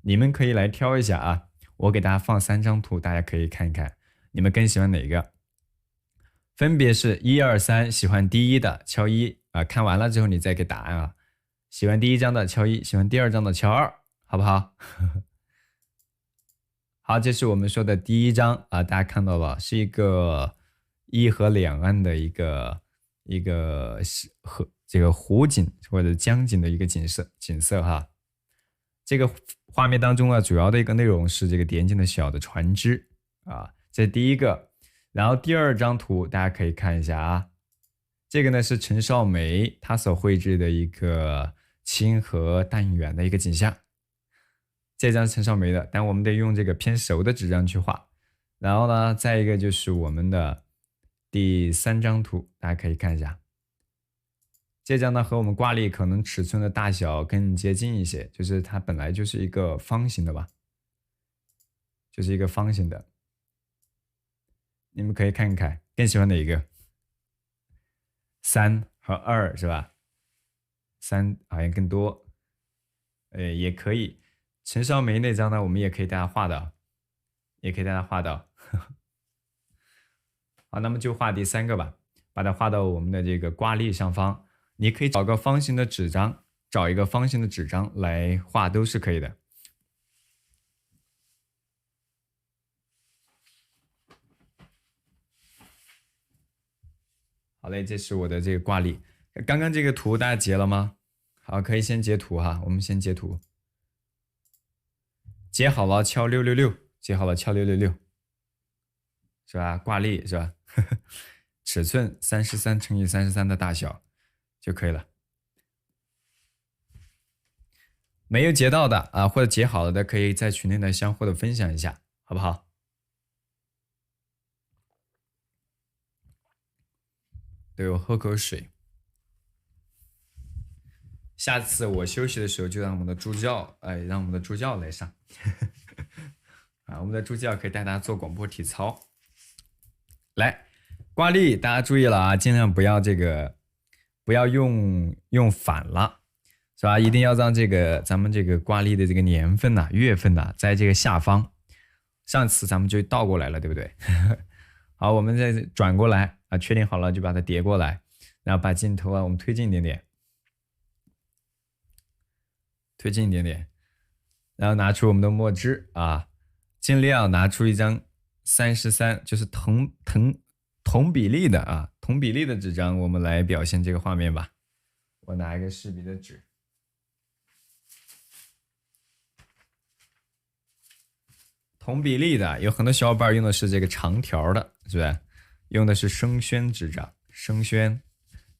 你们可以来挑一下啊，我给大家放3张图，大家可以看一看，你们更喜欢哪个？分别是1、2、3，喜欢第一的敲一啊，看完了之后你再给答案啊。喜欢第一张的敲一，喜欢第二张的敲二，好不好？好，这是我们说的第一张啊，大家看到了，是一个一河两岸的一个河这个湖景或者江景的一个景色哈。这个画面当中啊，主要的一个内容是这个点景的小的船只啊，这是第一个。然后第二张图大家可以看一下啊，这个呢是陈少梅她所绘制的一个清河淡远的一个景象。这张是陈少梅的，但我们得用这个偏熟的纸张去画。然后呢，再一个就是我们的第3张图，大家可以看一下。这张呢和我们挂历可能尺寸的大小更接近一些，就是它本来就是一个方形的吧，就是一个方形的。你们可以看看，更喜欢哪一个？3和2是吧？3好像更多，也可以。陈少梅那张呢，我们也可以大家画的，也可以大家画到。好，那么就画第3个吧，把它画到我们的这个挂历上方。你可以找个方形的纸张，找一个方形的纸张来画都是可以的。好嘞，这是我的这个挂历。刚刚这个图大家截了吗？好，可以先截图哈，我们先截图。截好了敲666，截好了敲666，是吧？挂历是吧？尺寸33乘以33的大小就可以了。没有截到的啊，或者截好了的，可以在群内呢相互的分享一下，好不好？对，我喝口水。下次我休息的时候就让我们的助教，让我们的助教来上。啊，我们的助教可以带大家做广播体操。来，挂历大家注意了啊，尽量不要不要用反了，是吧？一定要让这个咱们这个挂历的这个年份呐、月份呐，在这个下方。上次咱们就倒过来了，对不对？好，我们再转过来啊，确定好了就把它叠过来，然后把镜头啊我们推进一点点，推进一点点，然后拿出我们的墨汁啊，尽量拿出一张33，就是同比例的啊，同比例的纸张，我们来表现这个画面吧。我拿一个试笔的纸。同比例的，有很多小伙伴用的是这个长条的，是吧？用的是生宣纸张，生宣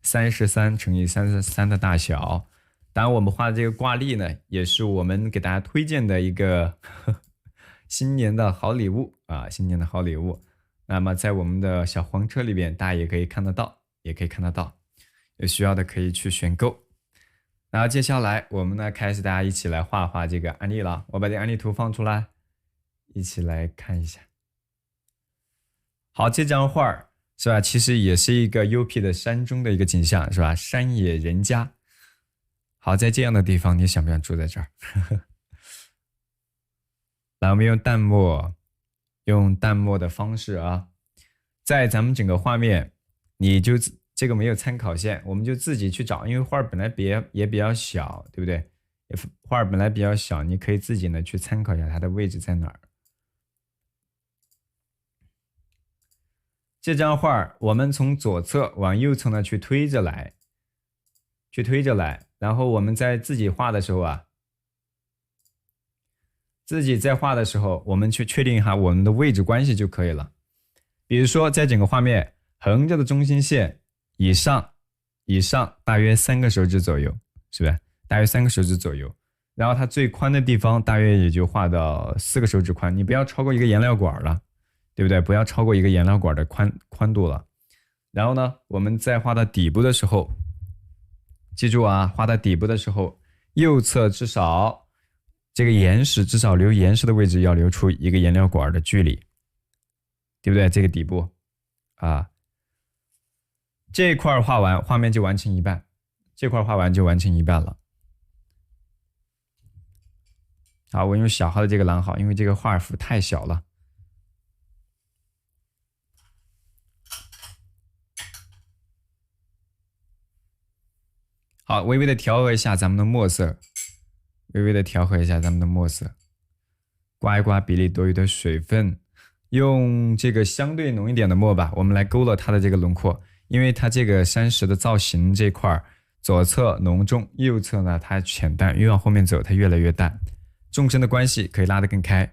33乘以33的大小。当然，我们画的这个挂历呢，也是我们给大家推荐的一个新年的好礼物啊，新年的好礼物。那么在我们的小黄车里边，大家也可以看得到，有需要的可以去选购。然后接下来我们呢开始大家一起来画这个案例了，我把这个案例图放出来。一起来看一下。好，这张画是吧？其实也是一个幽僻的山中的一个景象，是吧？山野人家。好，在这样的地方，你想不想住在这儿？来，我们用淡墨的方式啊，在咱们整个画面，你就这个没有参考线，我们就自己去找，因为画本来也比较小，对不对？画本来比较小，你可以自己呢去参考一下它的位置在哪儿。这张画我们从左侧往右侧呢去推着来，然后我们在自己画的时候啊，我们去确定一下我们的位置关系就可以了。比如说，在整个画面横着的中心线以上大约3个手指左右，是不是？大约3个手指左右。然后它最宽的地方大约也就画到4个手指宽，你不要超过一个颜料管了。对不对？不要超过一个颜料管的宽度了。然后呢，我们在画到底部的时候，记住啊，画到底部的时候，右侧至少这个岩石至少留岩石的位置要留出一个颜料管的距离，对不对？这个底部啊，这一块画完，画面就完成一半，这块画完就完成一半了。好，我用小号的这个蓝好，因为这个画幅太小了。好，微微的调和一下咱们的墨色，微微的调和一下咱们的墨色，刮一刮比例多余的水分，用这个相对浓一点的墨吧，我们来勾勒它的这个轮廓，因为它这个山石的造型这块左侧浓重，右侧呢它浅淡，越往后面走它越来越淡，纵深的关系可以拉得更开。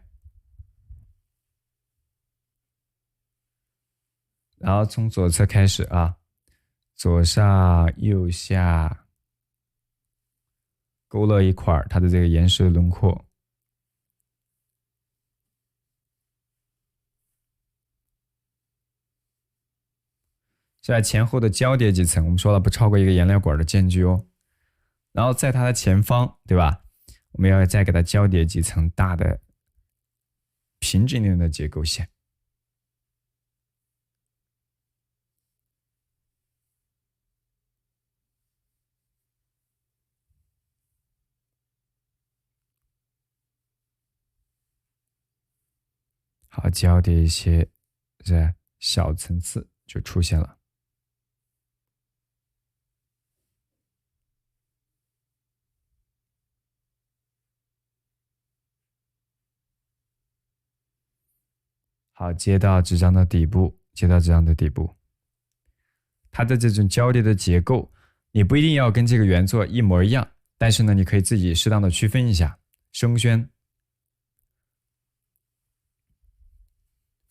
然后从左侧开始啊，左上右下。勾勒一块它的这个岩石的轮廓，在前后的交叠几层，我们说了不超过一个颜料管的间距哦。然后在它的前方，对吧？我们要再给它交叠几层大的平整一点的结构线。好，交叠一些，这小层次就出现了。好，接到纸张的底部，接到纸张的底部，它的这种交叠的结构，你不一定要跟这个原作一模一样，但是呢，你可以自己适当的区分一下，声宣。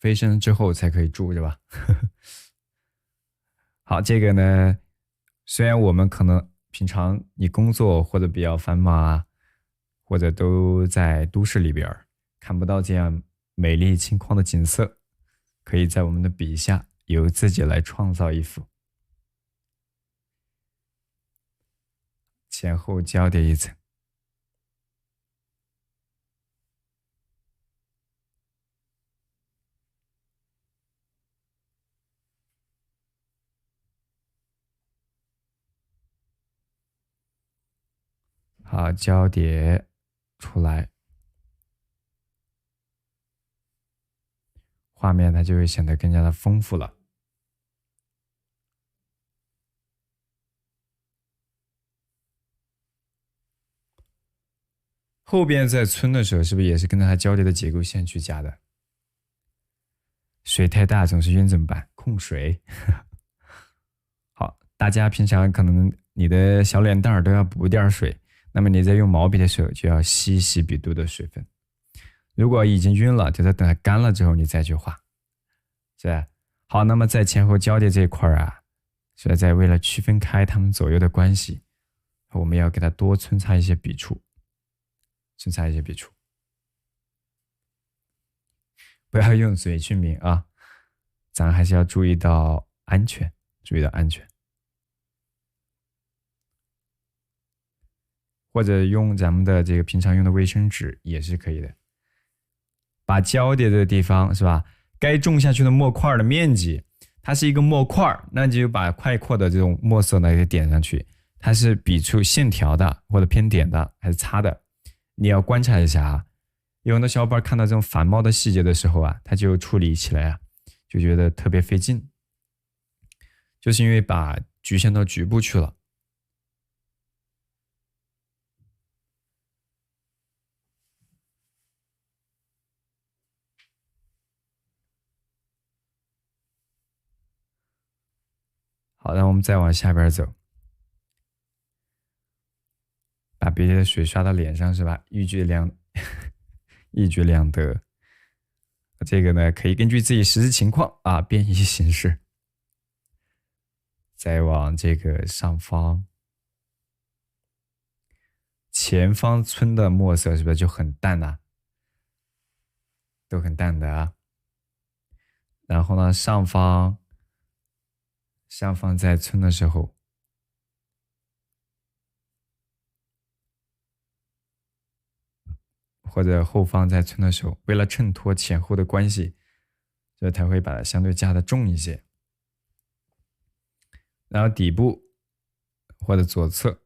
飞升之后才可以住，是吧？好，这个呢，虽然我们可能平常你工作或者比较繁忙啊，或者都在都市里边看不到这样美丽清旷的景色，可以在我们的笔下由自己来创造一幅，前后交叠一层。好，交叠出来，画面它就会显得更加的丰富了。后边在村的时候，是不是也是跟着它交叠的结构线去加的？水太大总是晕怎么办？控水。好，大家平常可能你的小脸蛋儿都要补点水，那么你在用毛笔的时候就要吸吸笔肚的水分。如果已经晕了，就在等它干了之后你再去画，是吧？好，那么在前后交叠这一块啊，是在为了区分开它们左右的关系，我们要给它多穿插一些笔触，穿插一些笔触，不要用嘴去抿啊，咱还是要注意到安全，注意到安全。或者用咱们的这个平常用的卫生纸也是可以的。把交叠的地方是吧？该种下去的墨块的面积，它是一个墨块，那你就把快扩的这种墨色呢给点上去。它是笔触线条的，或者偏点的，还是擦的？你要观察一下啊。有很多小伙伴看到这种繁茂的细节的时候啊，他就处理起来啊，就觉得特别费劲，就是因为把局限到局部去了。好，那我们再往下边走，把别的水刷到脸上是吧？一举两一举两得。这个呢，可以根据自己实际情况啊变异形式。再往这个上方，前方村的墨色是不是就很淡啊？都很淡的啊。然后呢，上方在村的时候，或者后方在村的时候，为了衬托前后的关系，所以才会把它相对加的重一些。然后底部或者左侧，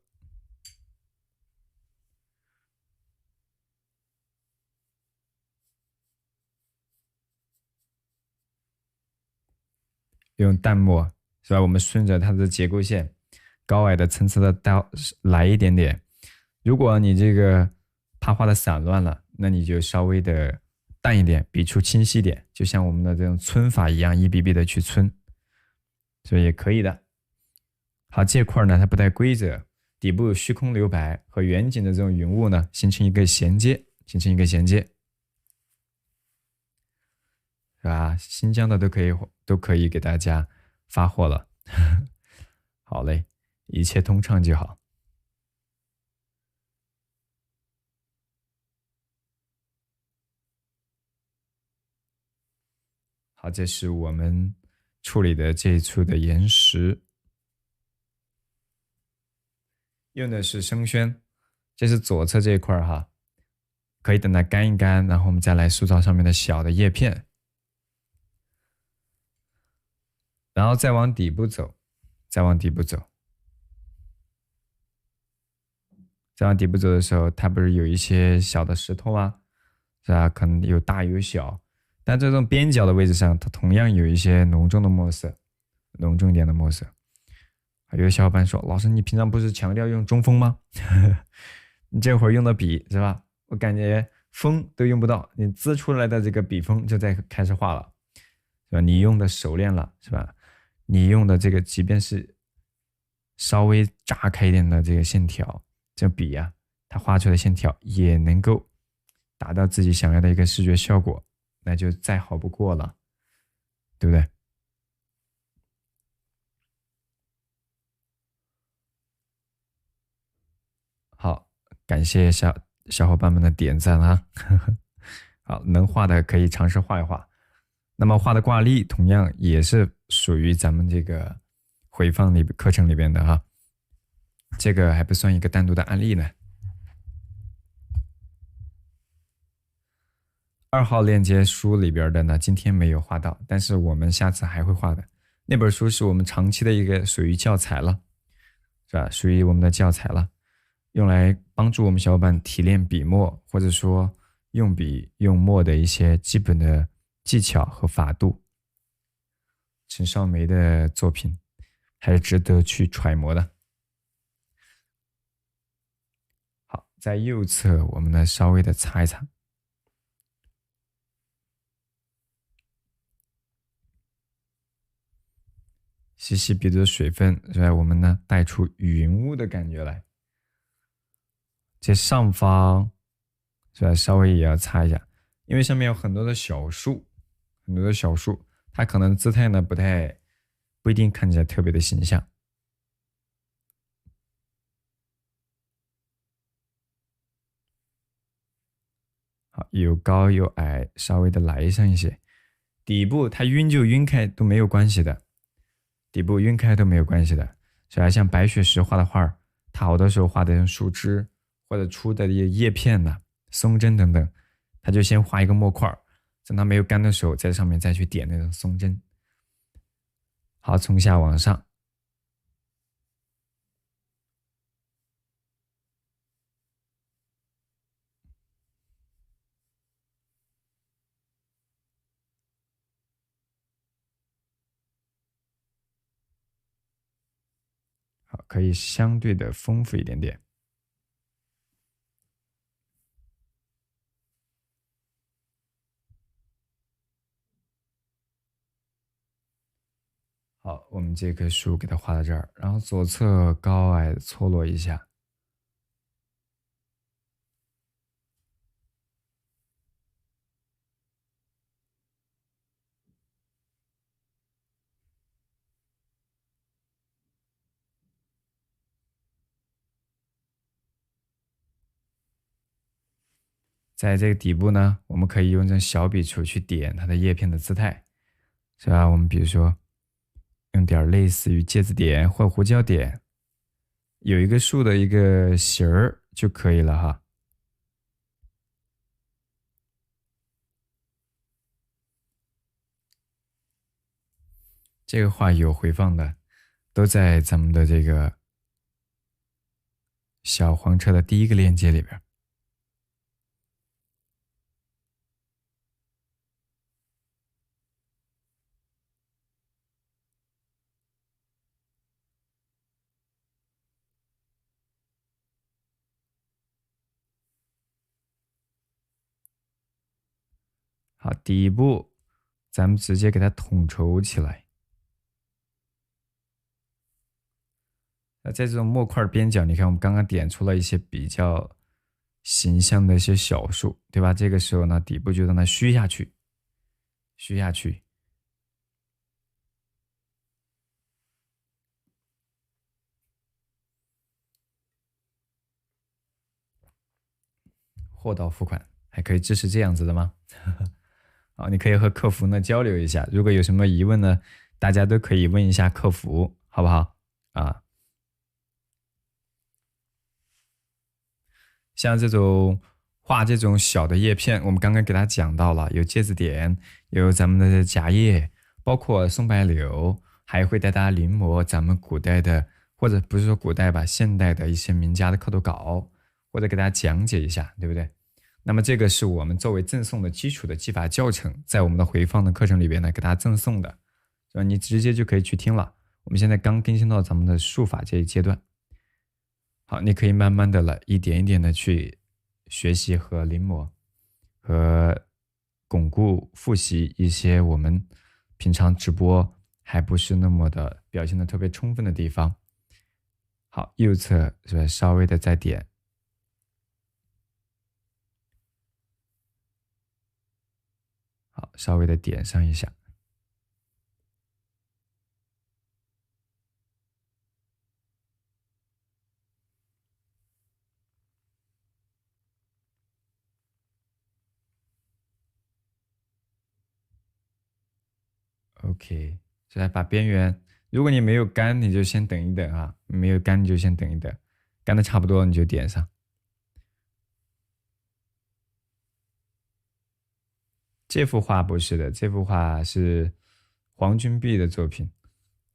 用淡墨是吧？我们顺着它的结构线，高矮的层次的到来一点点。如果你这个怕画的散乱了，那你就稍微的淡一点，笔触清晰点，就像我们的这种皴法一样，一笔笔的去皴，所以也可以的。好，这块呢它不太规则，底部虚空留白和远景的这种云雾呢形成一个衔接，是吧？新疆的都可以给大家发货了。好嘞，一切通畅就好。好，这是我们处理的这一处的岩石，用的是生宣，这是左侧这一块哈，可以等它干一干，然后我们再来塑造上面的小的叶片，然后再往底部走，再往底部走，再往底部走的时候，它不是有一些小的石头吗？是吧？可能有大有小，但这种边角的位置上，它同样有一些浓重的墨色，浓重一点的墨色。有的小伙伴说：“老师，你平常不是强调用中锋吗？你这会儿用的笔是吧？我感觉锋都用不到，你滋出来的这个笔锋就在开始画了，是吧？你用的熟练了，是吧？你用的这个，即便是稍微炸开一点的这个线条，这笔呀、它画出来的线条也能够达到自己想要的一个视觉效果，那就再好不过了，对不对？”好，感谢小伙伴们的点赞啊！好，能画的可以尝试画一画。那么画的挂历同样也是属于咱们这个回放课程里边的哈，这个还不算一个单独的案例呢。2号链接书里边的呢，今天没有画到，但是我们下次还会画的。那本书是我们长期的一个属于教材了，是吧？属于我们的教材了。用来帮助我们小伙伴提炼笔墨，或者说用笔用墨的一些基本的技巧和法度。陈少梅的作品还是值得去揣摩的。好，在右侧我们呢稍微的擦一擦，吸吸笔的水分，是吧？我们呢带出云雾的感觉来。这上方是吧？稍微也要擦一下，因为上面有很多的小树，很多的小树，它可能姿态呢不一定看起来特别的形象。好，有高有矮，稍微的来上一些。底部它晕就晕开都没有关系的，底部晕开都没有关系的。是吧？像白雪石画的画，它好多时候画的像树枝或者粗的一些叶片呐、松针等等，它就先画一个墨块，等它没有干的时候，在上面再去点那种松针。好，从下往上。好，可以相对的丰富一点点。好，我们这棵树给它画到这儿，然后左侧高矮错落一下。在这个底部呢，我们可以用这小笔触去点它的叶片的姿态，是吧？我们比如说用点类似于芥子点或胡椒点，有一个树的一个形儿就可以了哈。这个画有回放的，都在咱们的这个小黄车的第一个链接里边。好，第一步，咱们直接给它统筹起来。那在这种墨块边角，你看我们刚刚点出了一些比较形象的一些小数，对吧？这个时候呢，底部就让它虚下去，虚下去。货到付款，还可以支持这样子的吗？好，你可以和客服呢交流一下，如果有什么疑问呢，大家都可以问一下客服，好不好？啊，像这种画这种小的叶片，我们刚刚给大家讲到了，有芥子点，有咱们的夹叶，包括松柏柳，还会带大家临摹咱们古代的，或者不是说古代吧，现代的一些名家的刻图稿，或者给大家讲解一下，对不对？那么这个是我们作为赠送的基础的技法教程，在我们的回放的课程里边呢，给大家赠送的，是吧？你直接就可以去听了。我们现在刚更新到咱们的术法这一阶段，好，你可以慢慢的了，一点一点的去学习和临摹，和巩固复习一些我们平常直播还不是那么的表现的特别充分的地方。好，右侧是吧？稍微的再点。好，稍微的点上一下。OK，现在把边缘，如果你没有干，你就先等一等啊；没有干，你就先等一等，干的差不多你就点上。这幅画不是的，这幅画是黄君璧的作品。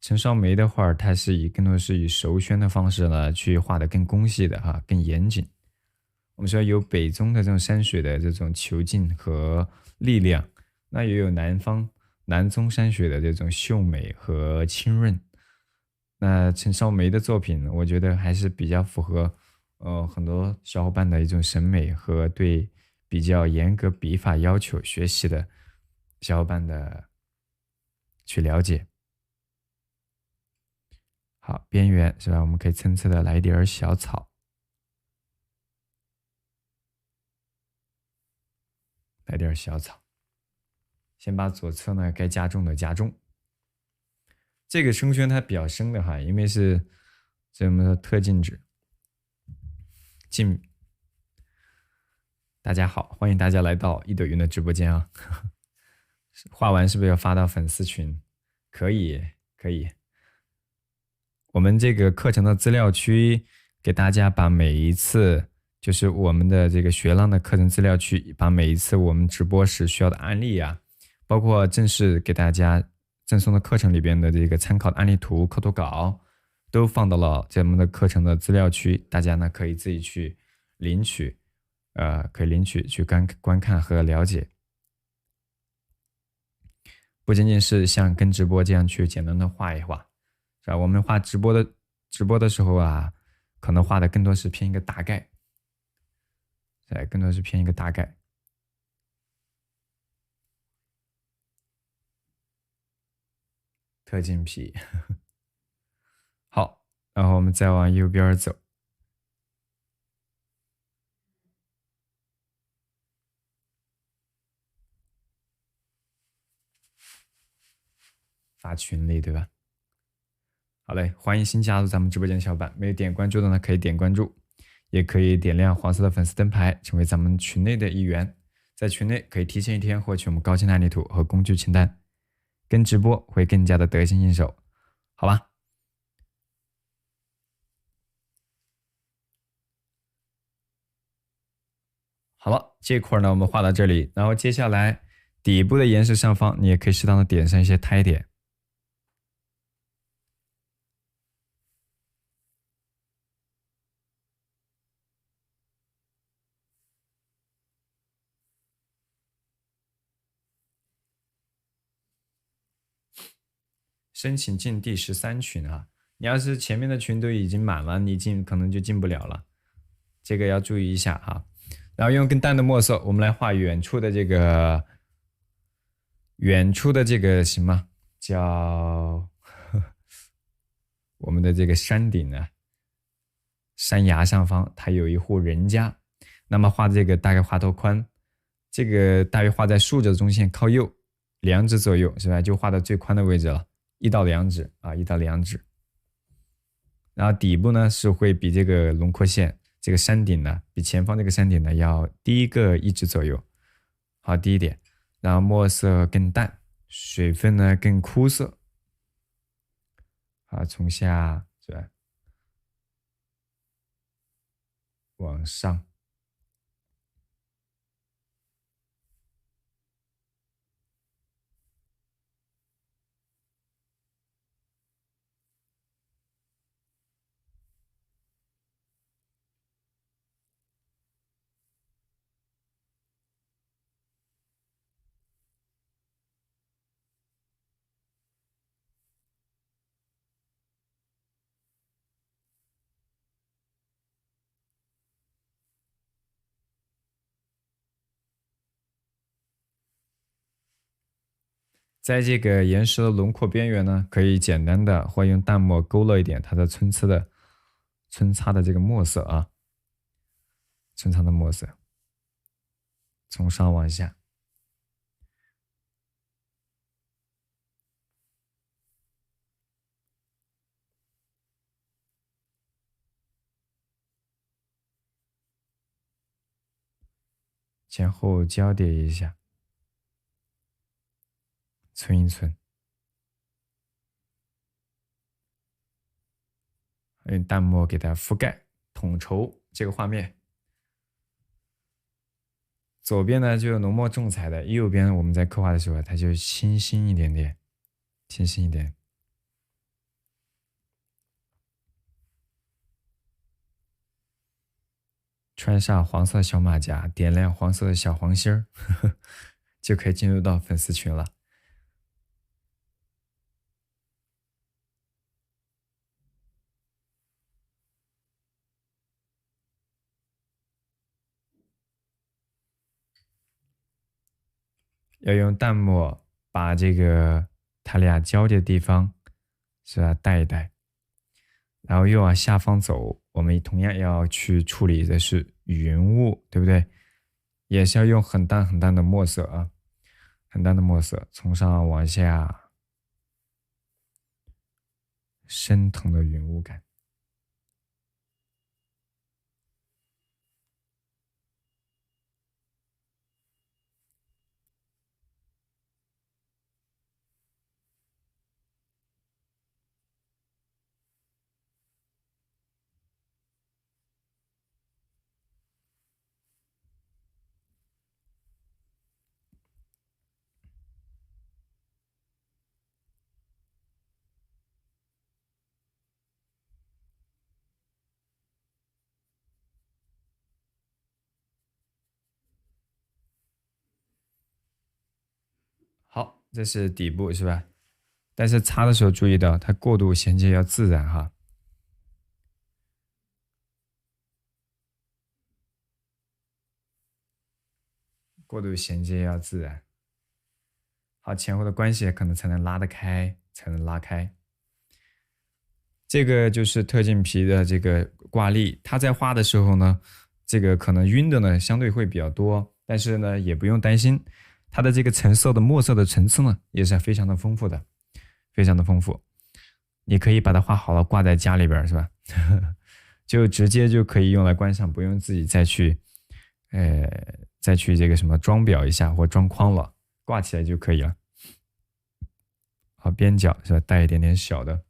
陈少梅的画，它是更多是以熟宣的方式呢去画的更工细的哈，更严谨。我们说有北宗的这种山水的这种遒劲和力量，那也有南宗山水的这种秀美和清润。那陈少梅的作品，我觉得还是比较符合很多小伙伴的一种审美和对比较严格笔法要求学习的小伙伴的去了解。好，边缘是吧？我们可以参差的来一点小草，来点小草。先把左侧呢该加重的加重。这个生宣它比较深的哈，因为是这么的特静止。大家好，欢迎大家来到一朵云的直播间啊！画完是不是要发到粉丝群？可以，可以。我们这个课程的资料区给大家把每一次，就是我们的这个学浪的课程资料区，把每一次我们直播时需要的案例啊，包括正式给大家赠送的课程里边的这个参考的案例图、课图稿，都放到了咱们的课程的资料区，大家呢可以自己去领取，可以领取去观看和了解。不仅仅是像跟直播这样去简单的画一画。是吧？我们画直播的时候啊，可能画的更多是偏一个大概，更多是偏一个大概。特精皮，好，然后我们再往右边走，发群里，对吧？好嘞，欢迎新加入咱们直播间的小伙伴，没有点关注的呢，可以点关注，也可以点亮黄色的粉丝灯牌，成为咱们群内的一员。在群内可以提前一天获取我们高清的案例图和工具清单，跟直播会更加的得心应手，好吧？好了，这块呢我们画到这里，然后接下来底部的岩石上方，你也可以适当的点上一些胎点。申请进第13群啊！你要是前面的群都已经满了，你可能就进不了了，这个要注意一下哈。然后用更淡的墨色，我们来画远处的这个远处的这个什么叫我们的这个山顶呢？山崖上方，它有一户人家。那么画这个大概画多宽？这个大约画在竖着的中线靠右2指左右，是吧？就画到最宽的位置了，1到2指啊，1到2指。然后底部呢是会比这个轮廓线，这个山顶呢，比前方这个山顶呢要低个1指左右，好，低一点。然后墨色更淡，水分呢更枯涩。好，从下是吧？往上。在这个岩石的轮廓边缘呢，可以简单的或用淡墨勾勒一点它的皴擦的这个墨色啊，皴擦的墨色，从上往下，前后交叠一下，皴一皴，用淡墨给它覆盖统筹这个画面。左边呢就浓墨重彩的，右边我们在刻画的时候，它就清新一点点，清新一点。穿上黄色小马甲，点亮黄色的小黄心儿，就可以进入到粉丝群了。要用淡墨把这个它俩交界的地方是吧带一带，然后又往下方走，我们同样要去处理的是云雾，对不对？也是要用很淡很淡的墨色啊，很淡的墨色，从上往下，升腾的云雾感。好，这是底部是吧？但是擦的时候注意到它过渡衔接要自然哈。过渡衔接要自然。好，前后的关系可能才能拉得开，才能拉开。这个就是特进皮的这个挂历，它在画的时候呢，这个可能晕的呢相对会比较多，但是呢也不用担心，它的这个橙色的墨色的层次呢也是非常的丰富的，非常的丰富。你可以把它画好了挂在家里边是吧？就直接就可以用来观赏，不用自己再去这个什么装裱一下或装框了，挂起来就可以了。好，边角是吧？带一点点小的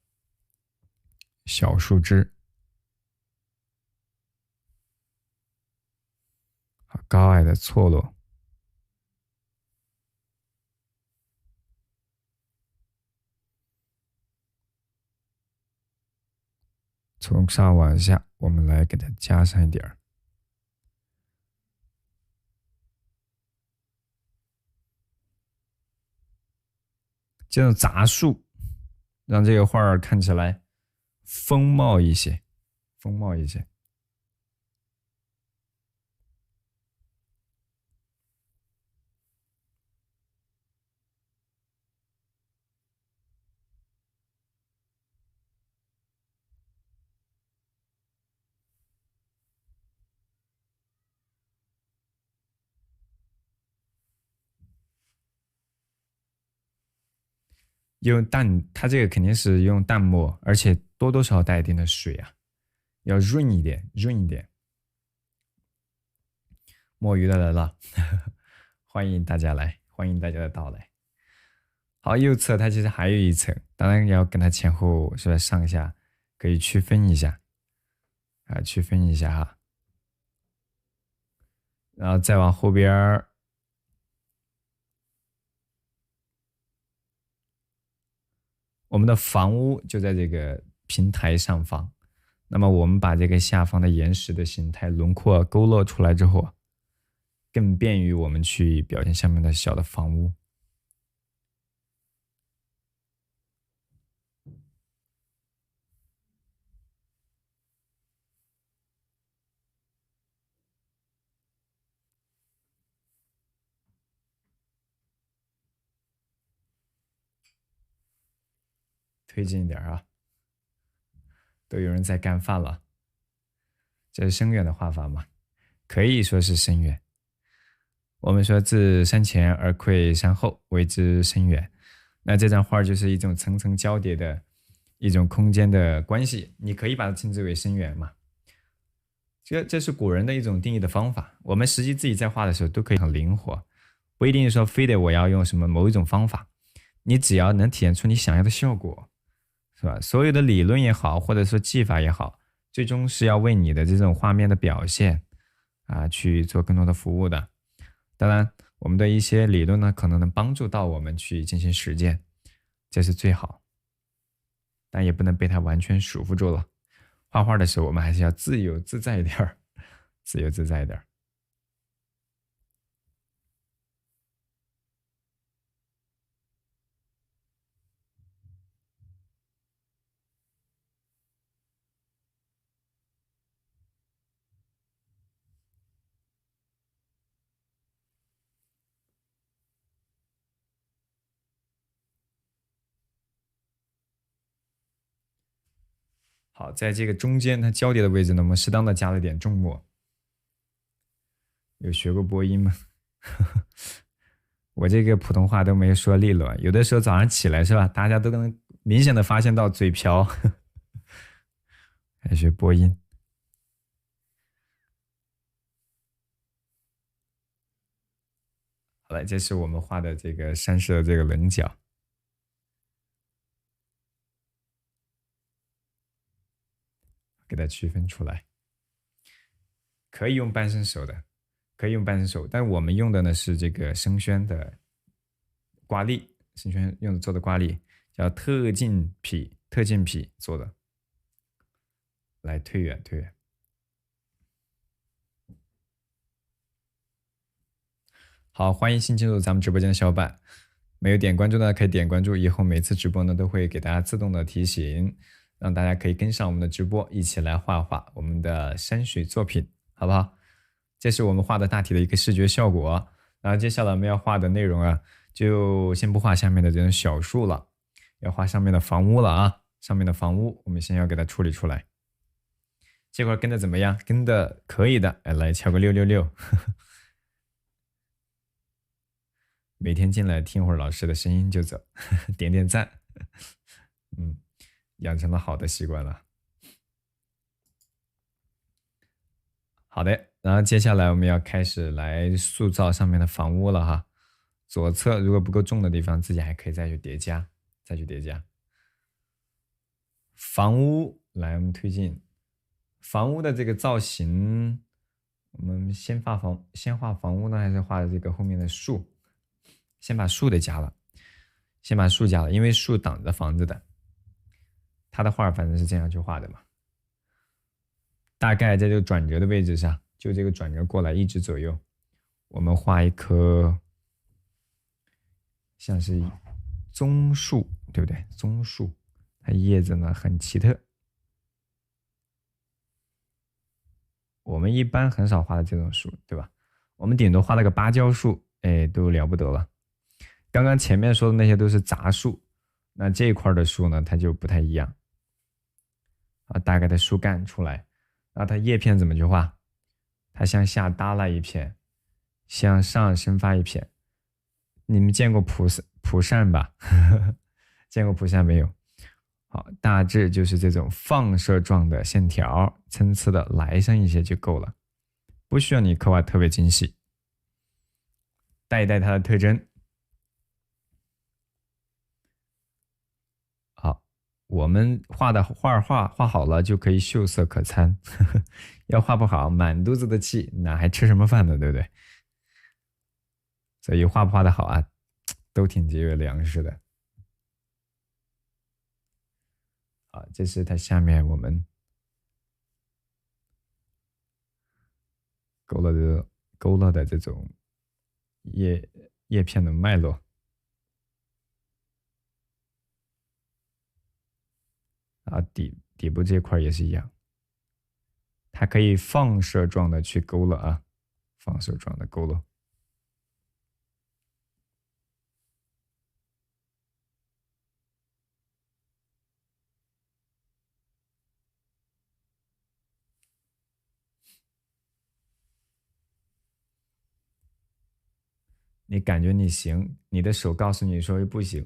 小树枝。好，高矮的错落。从上往下，我们来给它加上一点儿。这种杂树，让这个画儿看起来丰茂一些，丰茂一些。用淡，它这个肯定是用淡墨，而且多多少少带一点的水啊，要润一点，润一点。摸鱼的来了，欢迎大家来，欢迎大家的到来。好，右侧它其实还有一层，当然要跟它前后是吧上下可以区分一下啊，区分一下哈。然后再往后边儿，我们的房屋就在这个平台上方。那么我们把这个下方的岩石的形态轮廓勾勒出来之后，更便于我们去表现下面的小的房屋。推进一点啊，都有人在干饭了。这是深远的画法嘛？可以说是深远。我们说自山前而窥山后，谓之深远。那这张画就是一种层层交叠的一种空间的关系，你可以把它称之为深远嘛。这是古人的一种定义的方法。我们实际自己在画的时候都可以很灵活，不一定说非得我要用什么某一种方法，你只要能体现出你想要的效果，是吧？所有的理论也好，或者说技法也好，最终是要为你的这种画面的表现啊去做更多的服务的。当然，我们的一些理论呢，可能能帮助到我们去进行实践，这是最好，但也不能被它完全束缚住了。画画的时候，我们还是要自由自在一点儿，自由自在一点儿。好，在这个中间它交叠的位置呢，我们适当的加了点重墨。有学过播音吗？我这个普通话都没说利落，有的时候早上起来是吧，大家都能明显的发现到嘴瓢。还学播音。好了，这是我们画的这个山势的这个棱角，给它区分出来。可以用半生熟的，可以用半生熟，但我们用的呢是这个生宣的挂历，生宣用的做的挂历叫特进皮做的。来推远推远。好，欢迎新进入咱们直播间的小伙伴，没有点关注的可以点关注，以后每次直播呢都会给大家自动的提醒，让大家可以跟上我们的直播，一起来画画我们的山水作品，好不好？这是我们画的大体的一个视觉效果。然后接下来我们要画的内容啊，就先不画下面的这种小树了，要画上面的房屋了啊。上面的房屋我们先要给它处理出来。这块跟的怎么样？跟的可以的，哎，来敲个666。每天进来听会儿老师的声音就走，点点赞。养成了好的习惯了。好的，然后接下来我们要开始来塑造上面的房屋了哈。左侧如果不够重的地方，自己还可以再去叠加，房屋来，我们推进房屋的这个造型，我们先画房屋呢，还是画这个后面的树？先把树加了，因为树挡着房子的。他的画反正是这样去画的嘛。大概在这个转折的位置上，就这个转折过来一直左右，我们画一棵像是棕树，对不对？棕树，它叶子呢很奇特。我们一般很少画的这种树，对吧？我们顶多画了个芭蕉树，哎，都了不得了。刚刚前面说的那些都是杂树，那这一块的树呢，它就不太一样。啊，大概的树干出来，然后它叶片怎么去画？它向下耷拉一片，向上生发一片。你们见过蒲扇吧？见过蒲扇没有？好，大致就是这种放射状的线条，参差的来上一些就够了，不需要你刻画特别精细，带一带它的特征。好，我们画的画好了就可以秀色可餐，要画不好，满肚子的气，哪还吃什么饭呢？对不对？所以画不画的好啊，都挺节约粮食的。啊，这是它下面我们勾勒的这种叶片的脉络。啊，底部这块也是一样，它可以放射状的去勾勒啊，放射状的勾勒。你感觉你行，你的手告诉你说不行。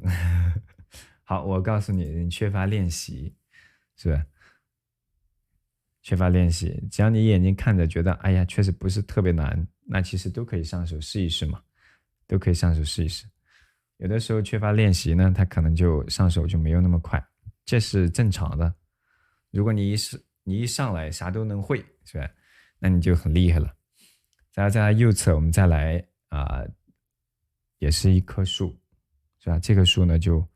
好，我告诉你，你缺乏练习，是吧？缺乏练习，只要你眼睛看着觉得，哎呀，确实不是特别难，那其实都可以上手试一试嘛，都可以上手试一试。有的时候缺乏练习呢，他可能就上手就没有那么快，这是正常的。如果你一上来啥都能会，是吧？那你就很厉害了。在右侧，我们再来也是一棵树，是吧？这棵树呢就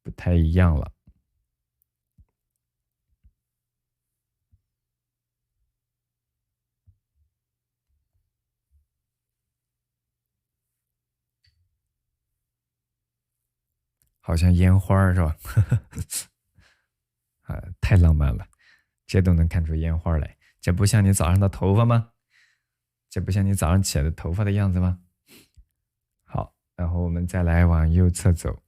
不太一样了。好像烟花是吧？太浪漫了，这都能看出烟花来。这不像你早上的头发吗？这不像你早上起来的头发的样子吗？好，然后我们再来往右侧走，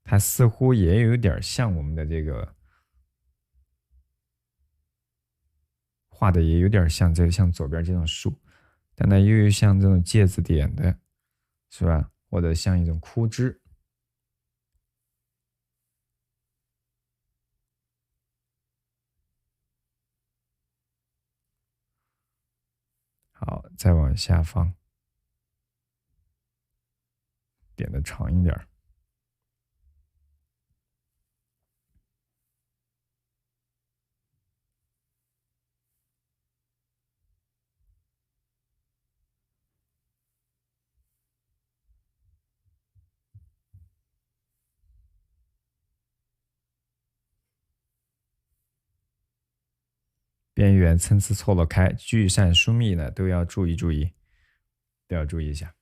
它似乎也有点像我们的这个画的，也有点像像左边这种树，但它又有像这种芥子点的，是吧？或者像一种枯枝。好，再往下方点的长一点。边缘参差错落开，聚散疏密呢，都要注意，都要注意一下。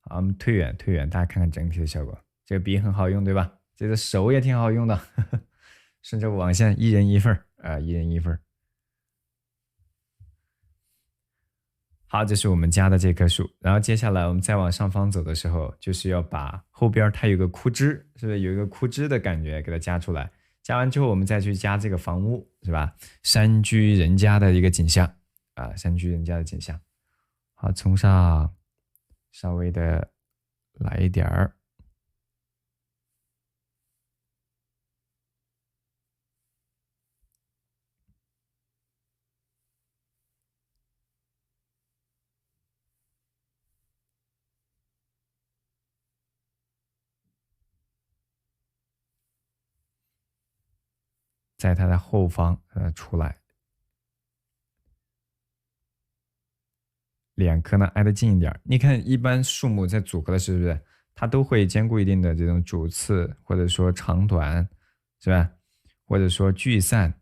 好，我们退远，大家看看整体的效果。这个笔很好用，对吧？这个手也挺好用的，顺着网线，一人一份啊，一人一份。好，这是我们加的这棵树。然后接下来我们再往上方走的时候，就是要把后边它有个枯枝，是不是有一个枯枝的感觉给它加出来？加完之后，我们再去加这个房屋，是吧？山居人家的一个景象啊，山居人家的景象。好，从上稍微的来一点儿。在它的后方出来，两棵呢挨得近一点。你看，一般树木在组合的是不是它都会兼顾一定的这种主次，或者说长短，是吧？或者说聚散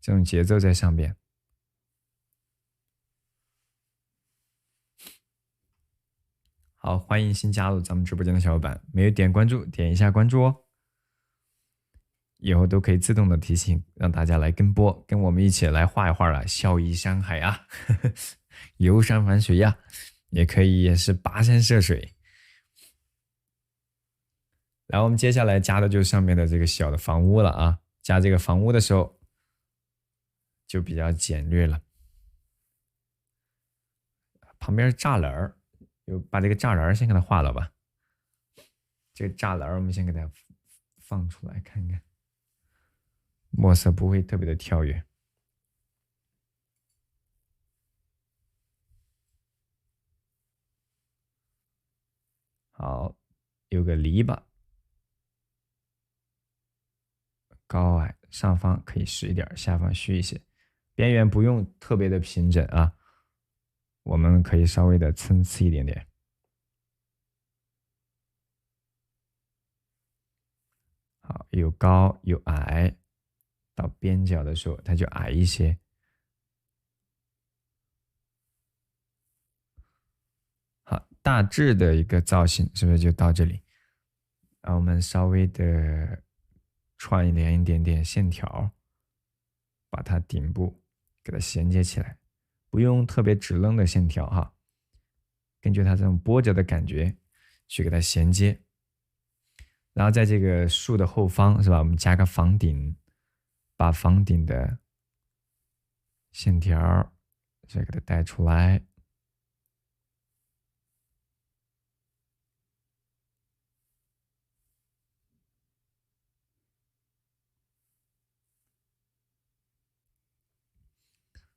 这种节奏在上边。好，欢迎新加入咱们直播间的小伙伴，没有点关注，点一下关注哦。以后都可以自动的提醒，让大家来跟播，跟我们一起来画一画了，笑移山海啊，游山玩水呀，也可以也是跋山涉水。然后我们接下来加的就是上面的这个小的房屋了啊，加这个房屋的时候就比较简略了。旁边栅栏儿，就把这个栅栏儿先给它画了吧。这个栅栏儿我们先给它放出来看看，墨色不会特别的跳跃。好，有个篱笆，高矮上方可以实一点，下方虚一些，边缘不用特别的平整啊，我们可以稍微的参差一点点。好，有高有矮，到边角的时候它就矮一些。好，大致的一个造型是不是就到这里？然后我们稍微的串联一点点线条，把它顶部给它衔接起来，不用特别直愣的线条哈，根据它这种波折的感觉去给它衔接。然后在这个树的后方是吧，我们加个房顶，把房顶的线条再给它带出来。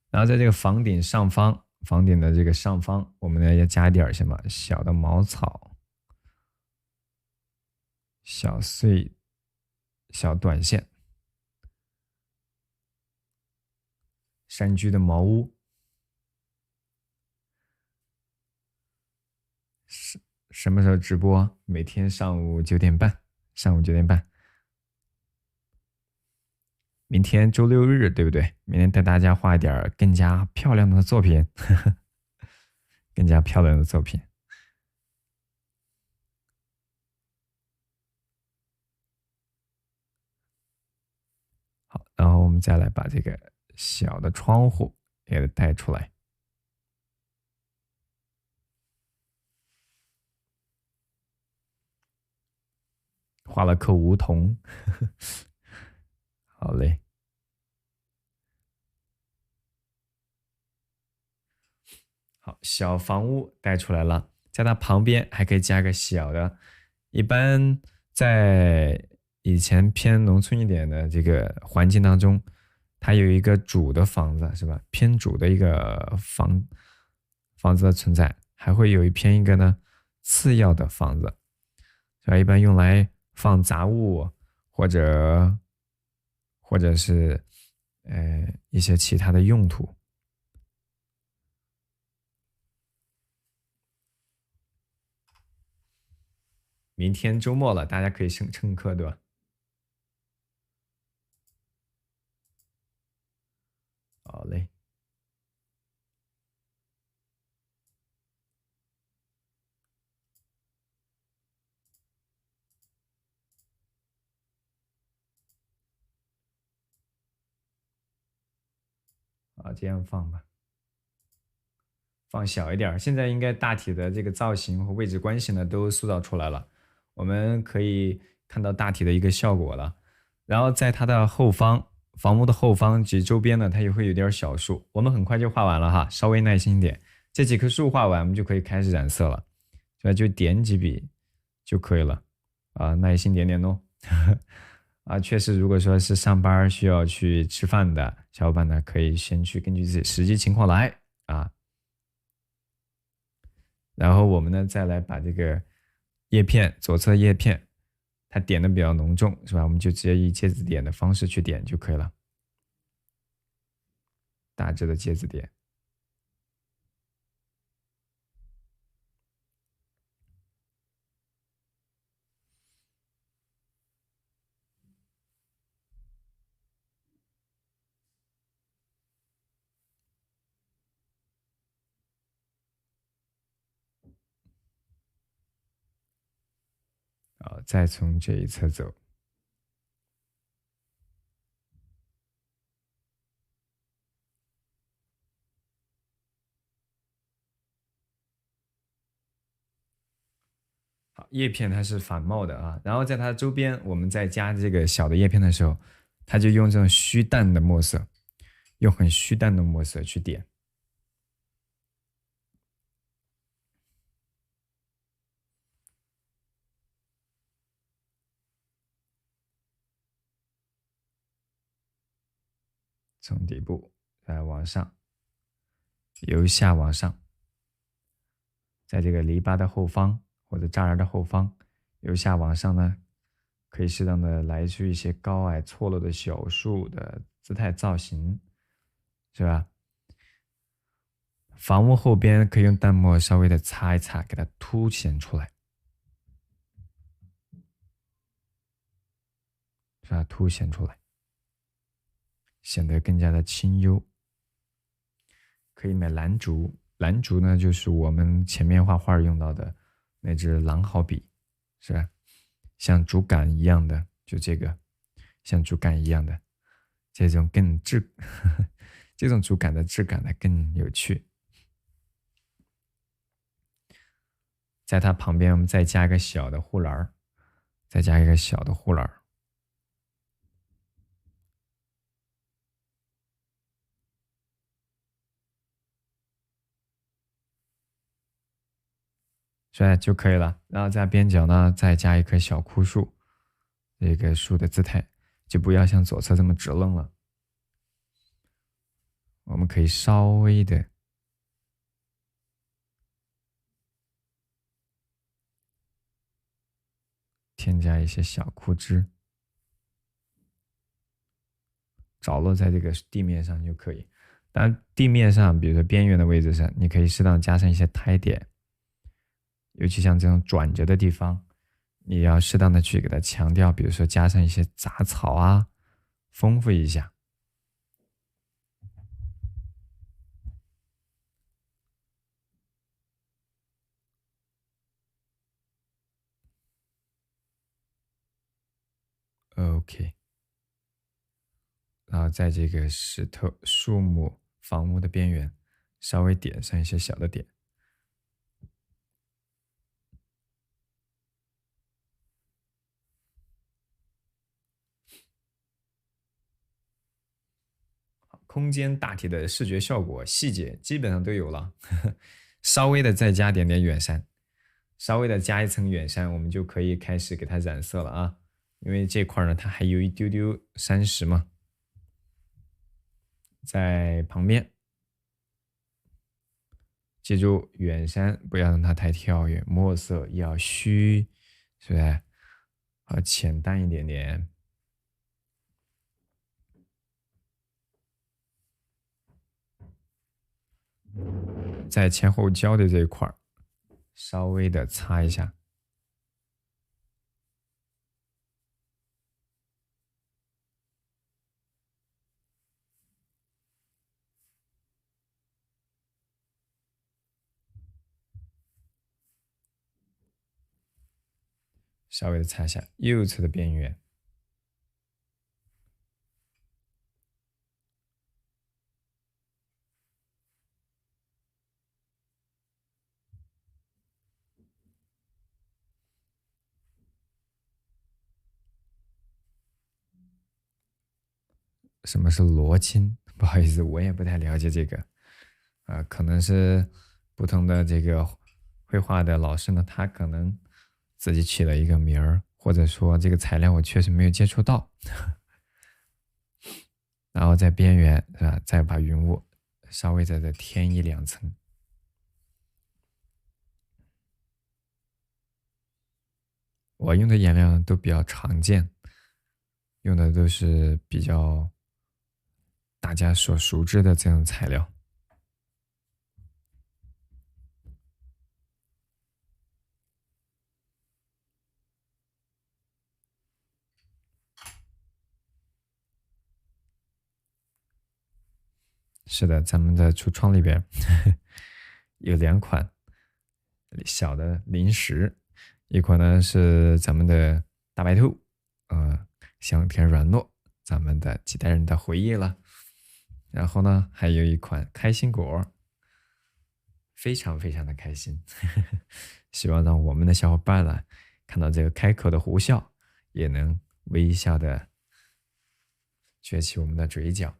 然后在这个房顶上方，房顶的这个上方，我们呢要加点什么小的茅草、小碎、小短线、山居的茅屋。什么时候直播？每天上午9点半，上午9点半。明天周六日，对不对？明天带大家画一点更加漂亮的作品，更加漂亮的作品。好，然后我们再来把这个小的窗户给它带出来，画了棵梧桐。好嘞。好，小房屋带出来了，在它旁边还可以加个小的。一般在以前偏农村一点的这个环境当中，它有一个主的房子是吧？偏主的一个房子的存在，还会有一个呢次要的房子，是吧？一般用来放杂物或者是一些其他的用途。明天周末了，大家可以乘课，对吧？好嘞。啊，这样放吧，放小一点。现在应该大体的这个造型和位置关系呢都塑造出来了，我们可以看到大体的一个效果了。然后在它的后方，房屋的后方及周边呢，它也会有点小树。我们很快就画完了哈，稍微耐心一点。这几棵树画完，我们就可以开始染色了，是吧？就点几笔就可以了啊，耐心点点哦。啊，确实，如果说是上班需要去吃饭的小伙伴呢，可以先去根据自己实际情况来啊。然后我们呢，再来把这个叶片左侧叶片，它点的比较浓重，是吧？我们就直接以芥子点的方式去点就可以了，大致的芥子点。再从这一侧走。好，叶片它是反冒的啊，然后在它周边，我们再加这个小的叶片的时候，它就用这种虚淡的墨色，用很虚淡的墨色去点。从底部再往上，由下往上，在这个篱笆的后方或者栅栏的后方，由下往上呢，可以适当的来出一些高矮错落的小树的姿态造型，是吧？房屋后边可以用淡墨稍微的擦一擦，给它凸显出来，是吧？凸显出来，显得更加的清幽。可以买蓝竹，蓝竹呢就是我们前面画画用到的那支狼毫笔，是吧？像竹竿一样的，就这个，像竹竿一样的，这种这种竹竿的质感呢更有趣。在它旁边，我们再加一个小的护栏，再加一个小的护栏。是吧就可以了。然后在边角呢，再加一棵小枯树，这个树的姿态就不要像左侧这么直愣了。我们可以稍微的添加一些小枯枝，着落在这个地面上就可以。当然，地面上，比如说边缘的位置上，你可以适当加上一些苔点，尤其像这种转折的地方，你要适当的去给它强调，比如说加上一些杂草啊，丰富一下。OK， 然后在这个石头、树木、房屋的边缘，稍微点上一些小的点。空间大体的视觉效果、细节基本上都有了，稍微的再加点点远山，稍微的加一层远山，我们就可以开始给它染色了啊。因为这块呢，它还有一丢丢山石嘛，在旁边。记住远山不要让它太跳跃，墨色要虚，是不是？浅淡一点点。在前后交的这一块稍微的擦一下。稍微的擦一下右侧的边缘。什么是罗青？不好意思，我也不太了解这个，可能是不同的这个绘画的老师呢，他可能自己起了一个名儿，或者说这个材料我确实没有接触到。然后在边缘是吧，再把云雾稍微再添一两层。我用的颜料都比较常见，用的都是比较大家所熟知的这种材料。是的，咱们的橱窗里边有两款小的零食，一款呢是咱们的大白兔，香甜软糯，咱们的几代人的回忆了。然后呢，还有一款开心果，非常非常的开心，希望让我们的小伙伴呢看到这个开口的胡笑，也能微笑的撅起我们的嘴角。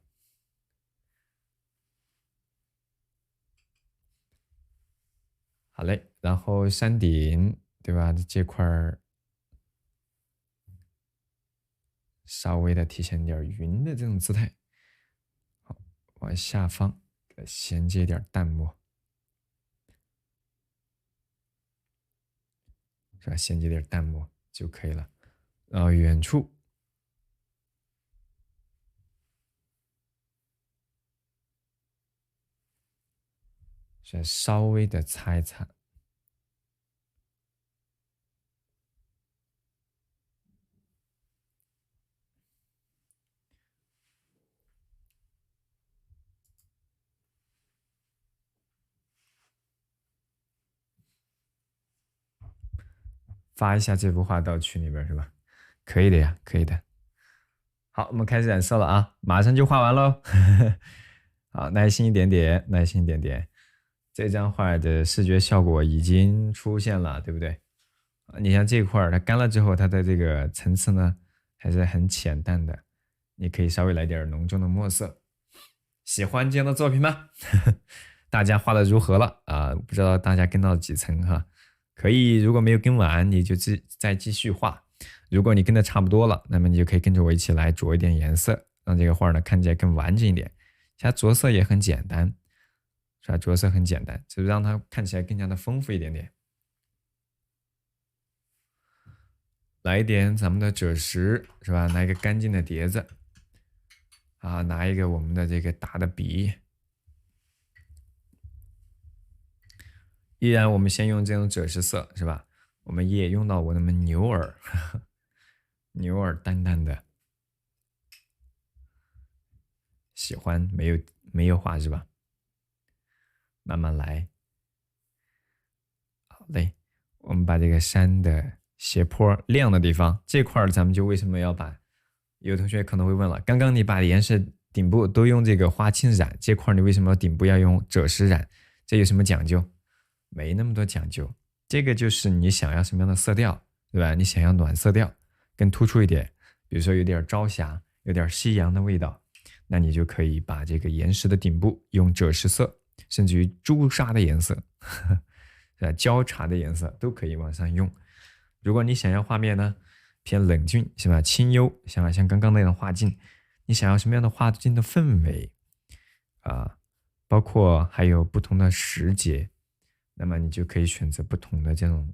好嘞，然后山顶对吧？这块稍微的体现点云的这种姿态，往下方衔接点淡墨，是吧？衔接点淡墨就可以了。然后远处再稍微的擦一擦。发一下这幅画到群里边是吧？可以的呀，可以的。好，我们开始染色了啊，马上就画完喽。好，耐心一点点，耐心一点点。这张画的视觉效果已经出现了，对不对？你像这块儿，它干了之后，它的这个层次呢还是很浅淡的。你可以稍微来点浓重的墨色。喜欢这样的作品吗？大家画的如何了啊？不知道大家跟到几层哈？可以，如果没有跟完，你就再继续画。如果你跟的差不多了，那么你就可以跟着我一起来着一点颜色，让这个画呢看起来更完整一点。它着色也很简单，是吧？着色很简单，只是让它看起来更加的丰富一点点。来一点咱们的赭石，是吧？拿一个干净的碟子，啊，拿一个我们的这个大的笔，依然我们先用这种赭石色，是吧？我们也用到我们牛耳，牛耳淡淡的，喜欢没有画是吧？慢慢来。好嘞，我们把这个山的斜坡亮的地方这块咱们就为什么要把？有同学可能会问了，刚刚你把颜色顶部都用这个花青染，这块你为什么顶部要用赭石染？这有什么讲究？没那么多讲究，这个就是你想要什么样的色调，对吧？你想要暖色调更突出一点，比如说有点朝霞，有点夕阳的味道，那你就可以把这个岩石的顶部用赭石色，甚至于朱砂的颜色，焦茶的颜色都可以往上用。如果你想要画面呢偏冷峻，是吧？清幽，像刚刚那样的画境，你想要什么样的画境的氛围啊？包括还有不同的时节，那么你就可以选择不同的这种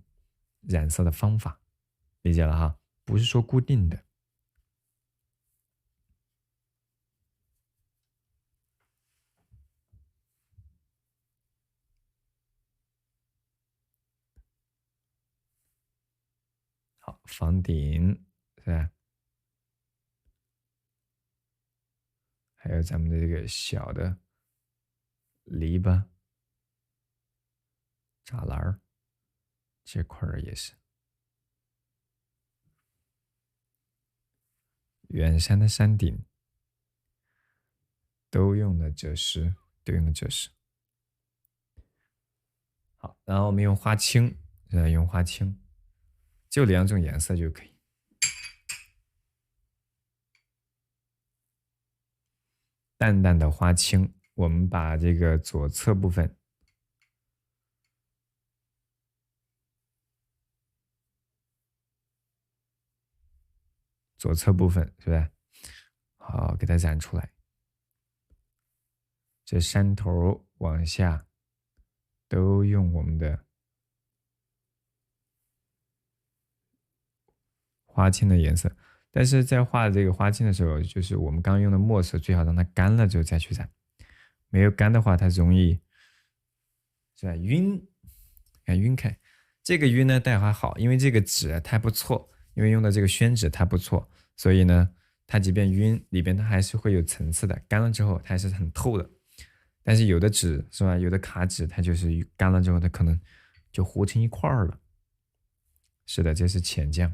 染色的方法，理解了哈？不是说固定的。好，房顶是吧？还有咱们的这个小的篱笆、栅栏这块儿也是。远山的山顶都用的赭石，都用的赭石。好，然后我们用花青，用花青，就2种颜色就可以。淡淡的花青，我们把这个左侧部分，是不是？好，给它染出来。这山头往下都用我们的花青的颜色，但是在画这个花青的时候，就是我们刚刚用的墨色，最好让它干了之后再去染。没有干的话，它容易是吧晕，晕开。这个晕呢，但还好，因为这个纸它不错，因为用的这个宣纸它不错，所以呢，它即便晕，里边它还是会有层次的。干了之后，它还是很透的。但是有的纸是吧，有的卡纸它就是干了之后，它可能就糊成一块儿了。是的，这是浅浆。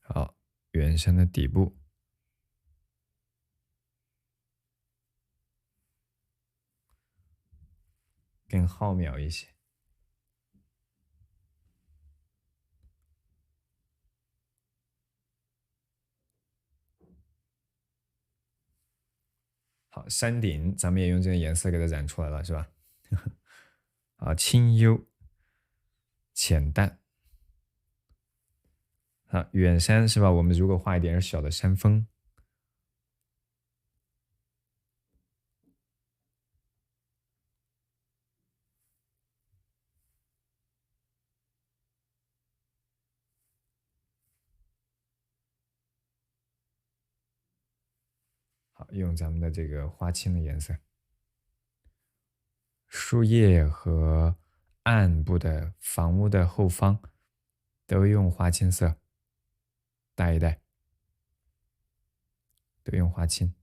好，原山的底部更浩渺一些。好，山顶咱们也用这个颜色给它染出来了，是吧？啊，清幽，浅淡。好，远山是吧？我们如果画一点小的山峰。好，用咱们的这个花青的颜色，树叶和暗部的房屋的后方都用花青色带一带，都用花青。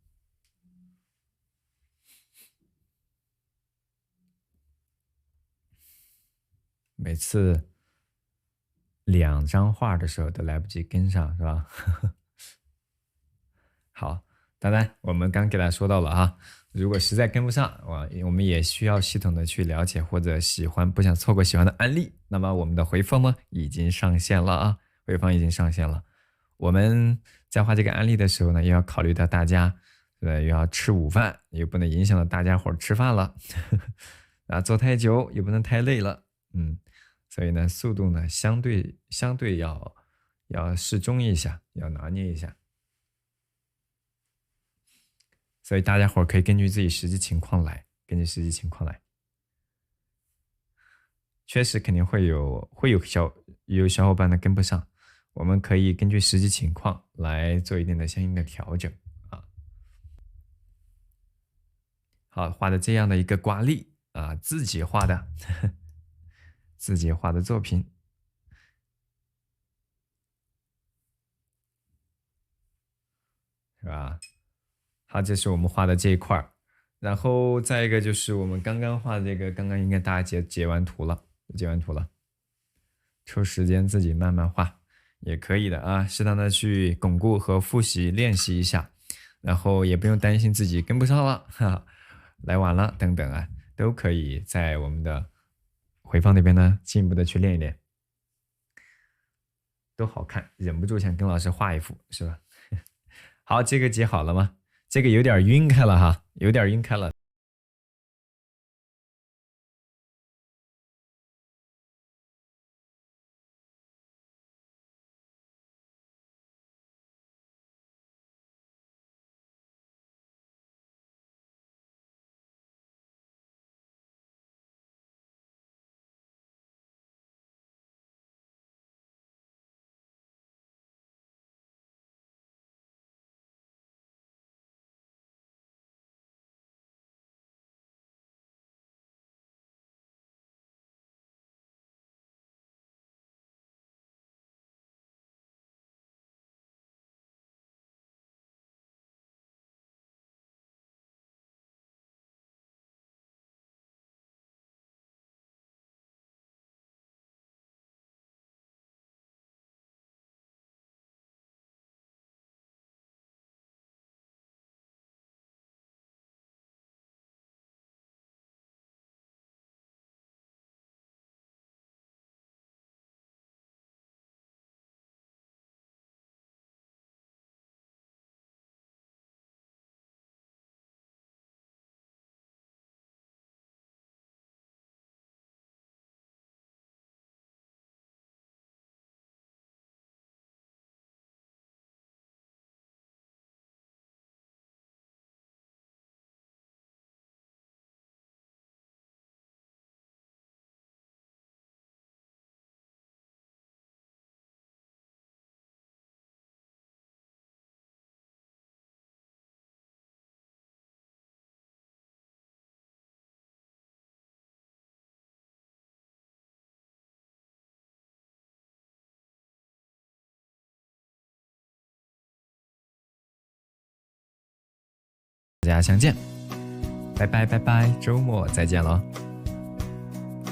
每次2张画的时候都来不及跟上，是吧？好，当然我们刚给大家说到了哈，如果实在跟不上，我们也需要系统的去了解或者喜欢不想错过喜欢的案例，那么我们的回放呢已经上线了啊，回放已经上线了。我们在画这个案例的时候呢，也要考虑到大家，又要吃午饭，也不能影响到大家伙吃饭了，啊，坐太久也不能太累了，所以呢，速度呢相对要适中一下，要拿捏一下。所以大家伙可以根据自己实际情况来，确实肯定会有小伙伴的跟不上，我们可以根据实际情况来做一定的相应的调整啊。好，画的这样的一个挂历啊，自己画的，自己画的作品，是吧？好，这是我们画的这一块儿，然后再一个就是我们刚刚画的这个，刚刚应该大家截完图了，抽时间自己慢慢画也可以的啊，适当的去巩固和复习练习一下，然后也不用担心自己跟不上了，来晚了等等啊，都可以在我们的回放那边呢进一步的去练一练，都好看，忍不住想跟老师画一幅，是吧？好，这个截好了吗？这个有点晕开了哈，有点晕开了。大家相见，拜拜拜拜，周末再见喽。